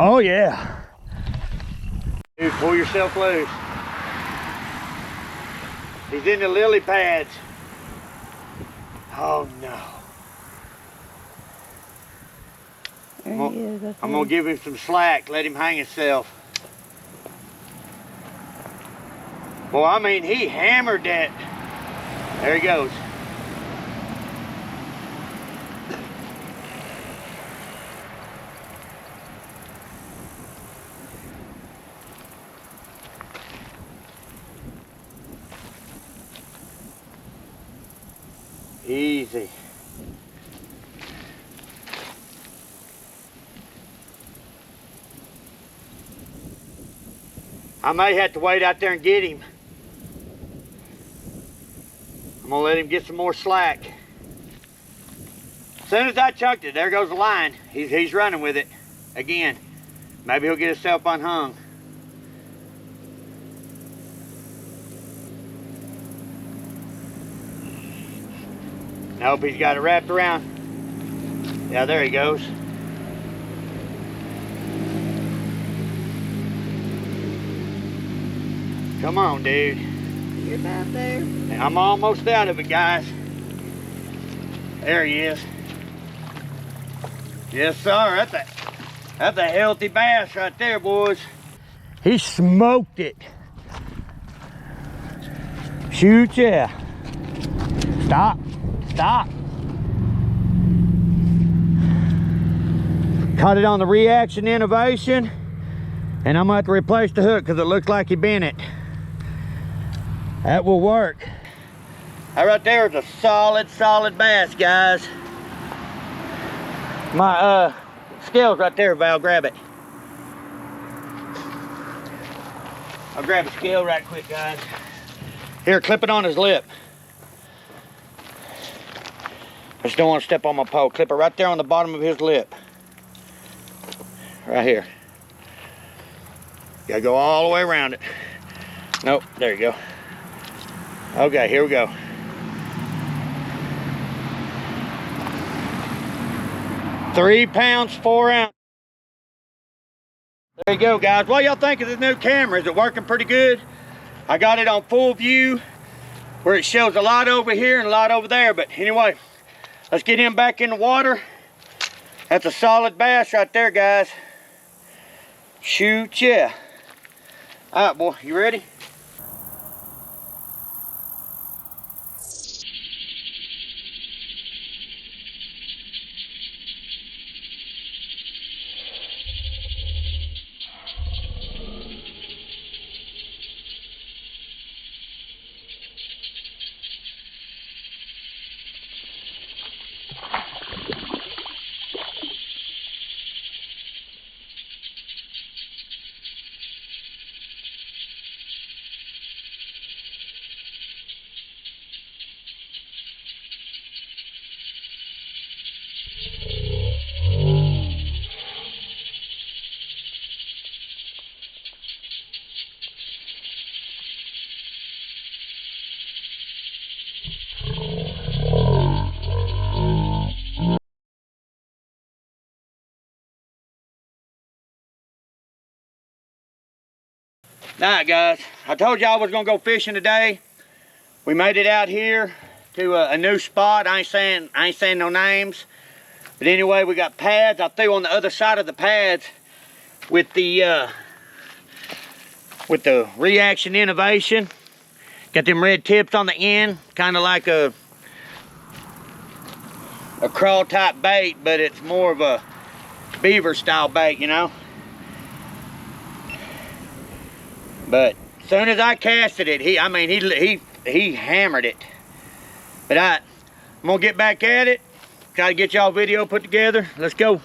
Oh yeah. Dude, pull yourself loose. He's in the lily pads. Oh no. There he is. I'm gonna give him some slack, let him hang himself. Well, I mean, he hammered that. There he goes. Easy. I may have to wait out there and get him. I'm gonna let him get some more slack. As soon as I chucked it, there goes the line. He's running with it again. Maybe he'll get himself unhung. Nope, he's got it wrapped around. Yeah, there he goes. Come on, dude. You're about there. I'm almost out of it, guys. There he is. Yes, sir. That's a healthy bass right there, boys. He smoked it. Shoot, yeah. Stop. Stop. Caught it on the reaction innovation, and I'm gonna have to replace the hook because it looks like he bent it. That will work. That right there is a solid bass, guys. My scale's right there, Val. Grab it. I'll grab a scale right quick, guys. Here, clip it on his lip. I just don't want to step on my pole. Clip it right there on the bottom of his lip. Right here. Gotta go all the way around it. Nope, there you go. Okay, here we go. £3, 4 ounces. There you go, guys. What y'all think of this new camera? Is it working pretty good? I got it on full view where it shows a lot over here and a lot over there. But anyway, let's get him back in the water. That's a solid bass right there, guys. Shoot, yeah. All right, boy, you ready? Alright, guys, I told y'all I was gonna go fishing today. We made it out here to a new spot. I ain't saying no names, but anyway, we got pads. I threw on the other side of the pads with the reaction innovation. Got them red tips on the end, kind of like a crawl type bait, but it's more of a beaver style bait, you know. But as soon as I casted it, he hammered it. But I'm gonna get back at it. Try to get y'all video put together. Let's go.